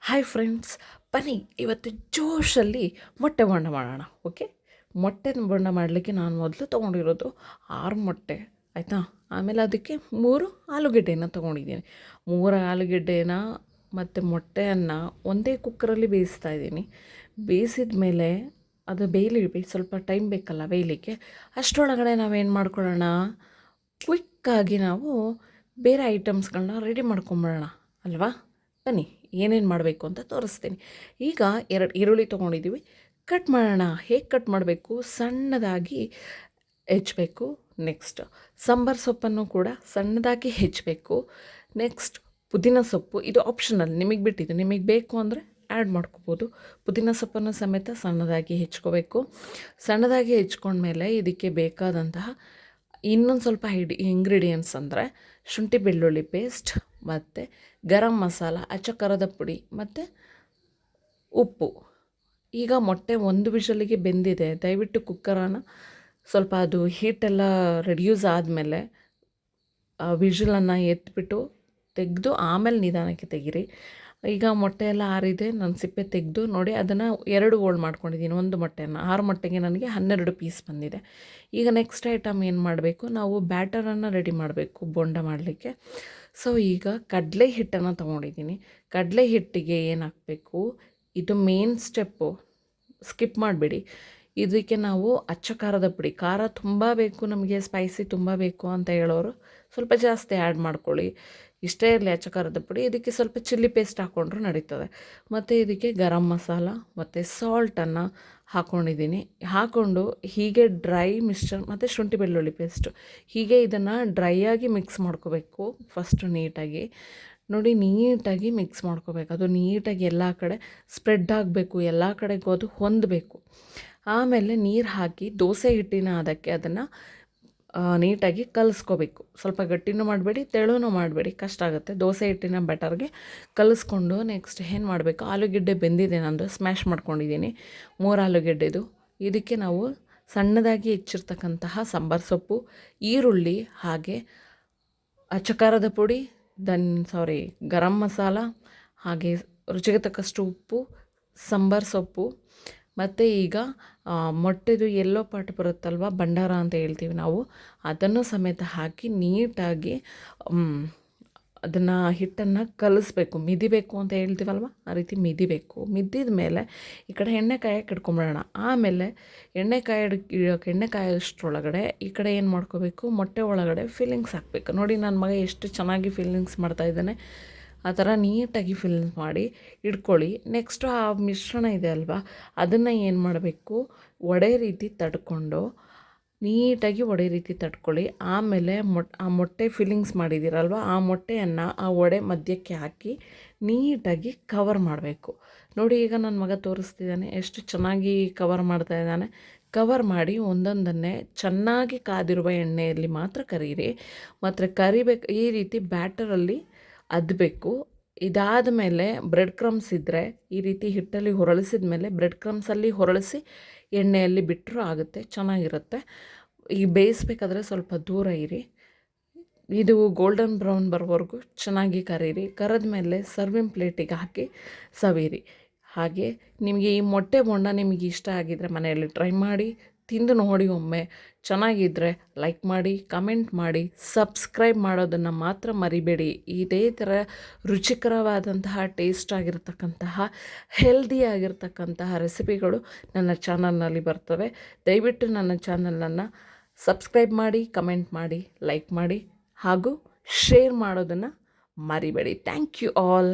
Hi friends, ಬನ್ನಿ ಇವತ್ತು ಜೋಶಲ್ಲಿ ಮೊಟ್ಟೆ ಬೋಂಡ ಮಾಡೋಣ. ಓಕೆ, ಮೊಟ್ಟೆ ಬೋಂಡ ಮಾಡಲಿಕ್ಕೆ ನಾನು ಮೊದಲು ತೊಗೊಂಡಿರೋದು 6 ಮೊಟ್ಟೆ ಆಯಿತಾ. ಆಮೇಲೆ ಅದಕ್ಕೆ 3 ಆಲೂಗೆಡ್ಡೆನ ತೊಗೊಂಡಿದ್ದೀನಿ. 3 ಆಲೂಗೆಡ್ಡೆನ ಮತ್ತು ಮೊಟ್ಟೆಯನ್ನು ಒಂದೇ ಕುಕ್ಕರಲ್ಲಿ ಬೇಯಿಸ್ತಾ ಇದ್ದೀನಿ. ಬೇಯಿಸಿದ ಮೇಲೆ ಅದು ಸ್ವಲ್ಪ ಟೈಮ್ ಬೇಕಲ್ಲ ಬೇಯಲಿಕ್ಕೆ. ಅಷ್ಟರೊಳಗಡೆ ನಾವೇನು ಮಾಡ್ಕೊಳ್ಳೋಣ, ಕ್ವಿಕ್ಕಾಗಿ ನಾವು ಬೇರೆ ಐಟಮ್ಸ್ಗಳನ್ನ ರೆಡಿ ಮಾಡ್ಕೊಂಬಿಡೋಣ ಅಲ್ವಾ. ಬನ್ನಿ ಏನೇನು ಮಾಡಬೇಕು ಅಂತ ತೋರಿಸ್ತೀನಿ. ಈಗ 2 ಈರುಳ್ಳಿ ತೊಗೊಂಡಿದ್ದೀವಿ, ಕಟ್ ಮಾಡೋಣ. ಹೇಗೆ ಕಟ್ ಮಾಡಬೇಕು, ಸಣ್ಣದಾಗಿ ಹೆಚ್ಚಬೇಕು. ನೆಕ್ಸ್ಟ್ ಸಾಂಬಾರು ಸೊಪ್ಪನ್ನು ಕೂಡ ಸಣ್ಣದಾಗಿ ಹೆಚ್ಚಬೇಕು. ನೆಕ್ಸ್ಟ್ ಪುದೀನ ಸೊಪ್ಪು, ಇದು ಆಪ್ಷನಲ್, ನಿಮಗೆ ಬಿಟ್ಟಿದ್ದು, ನಿಮಗೆ ಬೇಕು ಅಂದರೆ ಆ್ಯಡ್ ಮಾಡ್ಕೋಬೋದು. ಪುದೀನ ಸೊಪ್ಪನ್ನು ಸಮೇತ ಸಣ್ಣದಾಗಿ ಹೆಚ್ಕೋಬೇಕು. ಸಣ್ಣದಾಗಿ ಹೆಚ್ಕೊಂಡ್ಮೇಲೆ ಇದಕ್ಕೆ ಬೇಕಾದಂತಹ ಇನ್ನೊಂದು ಸ್ವಲ್ಪ ಇಂಗ್ರೀಡಿಯೆಂಟ್ಸ್ ಅಂದರೆ ಶುಂಠಿ ಬೆಳ್ಳುಳ್ಳಿ ಪೇಸ್ಟ್ ಮತ್ತು ಗರಂ ಮಸಾಲ, ಅಚ್ಚ ಖಾರದ ಪುಡಿ ಮತ್ತು ಉಪ್ಪು. ಈಗ ಮೊಟ್ಟೆ 1 ವಿಷಲಿಗೆ ಬೆಂದಿದೆ. ದಯವಿಟ್ಟು ಕುಕ್ಕರನ್ನು ಸ್ವಲ್ಪ ಅದು ಹೀಟೆಲ್ಲ ರೆಡ್ಯೂಸ್ ಆದಮೇಲೆ ವಿಷಲನ್ನು ಎತ್ಬಿಟ್ಟು ತೆಗೆದು ಆಮೇಲೆ ನಿಧಾನಕ್ಕೆ ತೆಗೀರಿ. ಈಗ ಮೊಟ್ಟೆ ಎಲ್ಲ ಆರಿದೆ, ನಾನು ಸಿಪ್ಪೆ ತೆಗೆದು ನೋಡಿ ಅದನ್ನು 2 ಹೋಳು ಮಾಡ್ಕೊಂಡಿದ್ದೀನಿ. ಒಂದು ಮೊಟ್ಟೆಯನ್ನು 6 ಮೊಟ್ಟೆಗೆ ನನಗೆ 12 ಪೀಸ್ ಬಂದಿದೆ. ಈಗ ನೆಕ್ಸ್ಟ್ ಐಟಮ್ ಏನು ಮಾಡಬೇಕು, ನಾವು ಬ್ಯಾಟರನ್ನು ರೆಡಿ ಮಾಡಬೇಕು ಬೋಂಡ ಮಾಡಲಿಕ್ಕೆ. ಸೊ ಈಗ ಕಡಲೆ ಹಿಟ್ಟನ್ನು ತೊಗೊಂಡಿದ್ದೀನಿ. ಕಡಲೆ ಹಿಟ್ಟಿಗೆ ಏನು ಹಾಕಬೇಕು, ಇದು ಮೇನ್ ಸ್ಟೆಪ್ಪು, ಸ್ಕಿಪ್ ಮಾಡಿಬಿಡಿ. ಇದಕ್ಕೆ ನಾವು ಅಚ್ಚ ಖಾರದ ಪುಡಿ, ಖಾರ ತುಂಬ ಬೇಕು ನಮಗೆ, ಸ್ಪೈಸಿ ತುಂಬ ಬೇಕು ಅಂತ ಹೇಳೋರು ಸ್ವಲ್ಪ ಜಾಸ್ತಿ ಆ್ಯಡ್ ಮಾಡ್ಕೊಳ್ಳಿ. ಇಷ್ಟೇ ಇರಲಿ ಅಚ್ಚ ಖಾರದ ಪುಡಿ. ಇದಕ್ಕೆ ಸ್ವಲ್ಪ ಚಿಲ್ಲಿ ಪೇಸ್ಟ್ ಹಾಕ್ಕೊಂಡ್ರೂ ನಡೀತದೆ. ಮತ್ತು ಇದಕ್ಕೆ ಗರಂ ಮಸಾಲ ಮತ್ತು ಸಾಲ್ಟನ್ನು ಹಾಕ್ಕೊಂಡಿದ್ದೀನಿ. ಹಾಕ್ಕೊಂಡು ಹೀಗೆ ಡ್ರೈ ಮಿಕ್ಸ್ಚರ್ ಮತ್ತು ಶುಂಠಿ ಬೆಳ್ಳುಳ್ಳಿ ಪೇಸ್ಟು, ಹೀಗೆ ಇದನ್ನು ಡ್ರೈಯಾಗಿ ಮಿಕ್ಸ್ ಮಾಡ್ಕೋಬೇಕು. ಫಸ್ಟು ನೀಟಾಗಿ ನೋಡಿ, ನೀಟಾಗಿ ಮಿಕ್ಸ್ ಮಾಡ್ಕೋಬೇಕು. ಅದು ನೀಟಾಗಿ ಎಲ್ಲ ಕಡೆ ಸ್ಪ್ರೆಡ್ ಆಗಬೇಕು, ಎಲ್ಲ ಕಡೆಗೂ ಅದು ಹೊಂದಬೇಕು. ಆಮೇಲೆ ನೀರು ಹಾಕಿ ದೋಸೆ ಹಿಟ್ಟಿನ ಅದಕ್ಕೆ ಅದನ್ನು ನೀಟಾಗಿ ಕಲಿಸ್ಕೋಬೇಕು. ಸ್ವಲ್ಪ ಗಟ್ಟಿನೂ ಮಾಡಬೇಡಿ, ತೆಳುನೂ ಮಾಡಬೇಡಿ, ಕಷ್ಟ ಆಗುತ್ತೆ. ದೋಸೆ ಹಿಟ್ಟಿನ ಬ್ಯಾಟರ್ಗೆ ಕಲಿಸ್ಕೊಂಡು ನೆಕ್ಸ್ಟ್ ಏನು ಮಾಡಬೇಕು, ಆಲೂಗೆಡ್ಡೆ ಬೆಂದಿದೆ, ನಂದು ಸ್ಮ್ಯಾಶ್ ಮಾಡ್ಕೊಂಡಿದ್ದೀನಿ 3 ಆಲೂಗೆಡ್ಡೆದು. ಇದಕ್ಕೆ ನಾವು ಸಣ್ಣದಾಗಿ ಹೆಚ್ಚಿರ್ತಕ್ಕಂತಹ ಸಾಂಬಾರು ಸೊಪ್ಪು, ಈರುಳ್ಳಿ, ಹಾಗೆ ಅಚ್ಚ ಖಾರದ ಪುಡಿ, ಗರಂ ಮಸಾಲ, ಹಾಗೆ ರುಚಿಗೆ ತಕ್ಕಷ್ಟು ಉಪ್ಪು, ಸಾಂಬಾರು ಸೊಪ್ಪು, ಮತ್ತು ಈಗ ಮೊಟ್ಟೆದು ಎಲ್ಲೋ ಪಾರ್ಟ್ ಬರುತ್ತಲ್ವ, ಭಂಡಾರ ಅಂತ ಹೇಳ್ತೀವಿ ನಾವು, ಅದನ್ನು ಸಮೇತ ಹಾಕಿ ನೀಟಾಗಿ ಅದನ್ನು ಹಿಟ್ಟನ್ನು ಕಲಿಸ್ಬೇಕು. ಮಿದಿಬೇಕು ಅಂತ ಹೇಳ್ತೀವಲ್ವ, ಆ ರೀತಿ ಮಿದಿಬೇಕು. ಮಿದ್ದಿದ ಮೇಲೆ ಈ ಕಡೆ ಎಣ್ಣೆ ಕಾಯಕ್ಕೆ ಇಟ್ಕೊಂಬಿಡೋಣ. ಆಮೇಲೆ ಎಣ್ಣೆ ಕಾಯೋಷ್ಟರೊಳಗಡೆ ಈ ಕಡೆ ಏನು ಮಾಡ್ಕೋಬೇಕು, ಮೊಟ್ಟೆ ಒಳಗಡೆ ಫಿಲ್ಲಿಂಗ್ಸ್ ಹಾಕಬೇಕು. ನೋಡಿ ನನ್ನ ಮಗ ಎಷ್ಟು ಚೆನ್ನಾಗಿ ಫಿಲ್ಲಿಂಗ್ಸ್ ಮಾಡ್ತಾಯಿದ್ದಾನೆ. ಆ ಥರ ನೀಟಾಗಿ ಫಿಲ್ ಮಾಡಿ ಇಟ್ಕೊಳ್ಳಿ. ನೆಕ್ಸ್ಟು ಆ ಮಿಶ್ರಣ ಇದೆ ಅಲ್ವಾ, ಅದನ್ನು ಏನು ಮಾಡಬೇಕು, ವಡೆ ರೀತಿ ತಡ್ಕೊಂಡು ನೀಟಾಗಿ ವಡೆ ರೀತಿ ತಡ್ಕೊಳ್ಳಿ. ಆಮೇಲೆ ಆ ಮೊಟ್ಟೆ ಫಿಲ್ಲಿಂಗ್ಸ್ ಮಾಡಿದ್ದೀರಲ್ವ, ಆ ಮೊಟ್ಟೆಯನ್ನು ಆ ವಡೆ ಮಧ್ಯಕ್ಕೆ ಹಾಕಿ ನೀಟಾಗಿ ಕವರ್ ಮಾಡಬೇಕು. ನೋಡಿ ಈಗ ನನ್ನ ಮಗ ತೋರಿಸ್ತಿದ್ದಾನೆ ಎಷ್ಟು ಚೆನ್ನಾಗಿ ಕವರ್ ಮಾಡ್ತಾ ಇದ್ದಾನೆ. ಕವರ್ ಮಾಡಿ ಒಂದೊಂದನ್ನೇ ಚೆನ್ನಾಗಿ ಕಾದಿರುವ ಎಣ್ಣೆಯಲ್ಲಿ ಮಾತ್ರ ಕರೀರಿ. ಮತ್ತು ಈ ರೀತಿ ಬ್ಯಾಟರಲ್ಲಿ ಅದ್ದಬೇಕು. ಇದಾದ ಮೇಲೆ ಬ್ರೆಡ್ ಕ್ರಮ್ಸ್ ಇದ್ದರೆ ಈ ರೀತಿ ಹಿಟ್ಟಲ್ಲಿ ಹೊರಳಿಸಿದ ಮೇಲೆ ಬ್ರೆಡ್ ಕ್ರಮ್ಸಲ್ಲಿ ಹೊರಳಿಸಿ ಎಣ್ಣೆಯಲ್ಲಿ ಬಿಟ್ಟರೂ ಆಗುತ್ತೆ, ಚೆನ್ನಾಗಿರುತ್ತೆ. ಈ ಬೇಯಿಸ್ಬೇಕಾದ್ರೆ ಸ್ವಲ್ಪ ದೂರ ಇರಿ. ಇದು ಗೋಲ್ಡನ್ ಬ್ರೌನ್ ಬರೋವರೆಗೂ ಚೆನ್ನಾಗಿ ಕರೀರಿ. ಕರೆದ ಮೇಲೆ ಸರ್ವಿಂಗ್ ಪ್ಲೇಟಿಗೆ ಹಾಕಿ ಸವಿರಿ. ಹಾಗೆ ನಿಮಗೆ ಈ ಮೊಟ್ಟೆ ಬೋಂಡ ನಿಮಗೆ ಇಷ್ಟ ಆಗಿದ್ದರೆ ಮನೆಯಲ್ಲಿ ಟ್ರೈ ಮಾಡಿ, ತಿಂದು ನೋಡಿ. ಒಮ್ಮೆ ಚೆನ್ನಾಗಿದ್ದರೆ ಲೈಕ್ ಮಾಡಿ, ಕಮೆಂಟ್ ಮಾಡಿ, ಸಬ್ಸ್ಕ್ರೈಬ್ ಮಾಡೋದನ್ನು ಮಾತ್ರ ಮರಿಬೇಡಿ. ಇದೇ ಥರ ರುಚಿಕರವಾದಂತಹ ಟೇಸ್ಟ್ ಆಗಿರ್ತಕ್ಕಂತಹ ಹೆಲ್ದಿಯಾಗಿರ್ತಕ್ಕಂತಹ ರೆಸಿಪಿಗಳು ನನ್ನ ಚಾನಲ್ನಲ್ಲಿ ಬರ್ತವೆ. ದಯವಿಟ್ಟು ನನ್ನ ಚಾನಲನ್ನು ಸಬ್ಸ್ಕ್ರೈಬ್ ಮಾಡಿ, ಕಮೆಂಟ್ ಮಾಡಿ, ಲೈಕ್ ಮಾಡಿ ಹಾಗೂ ಶೇರ್ ಮಾಡೋದನ್ನು ಮರಿಬೇಡಿ. Thank you all.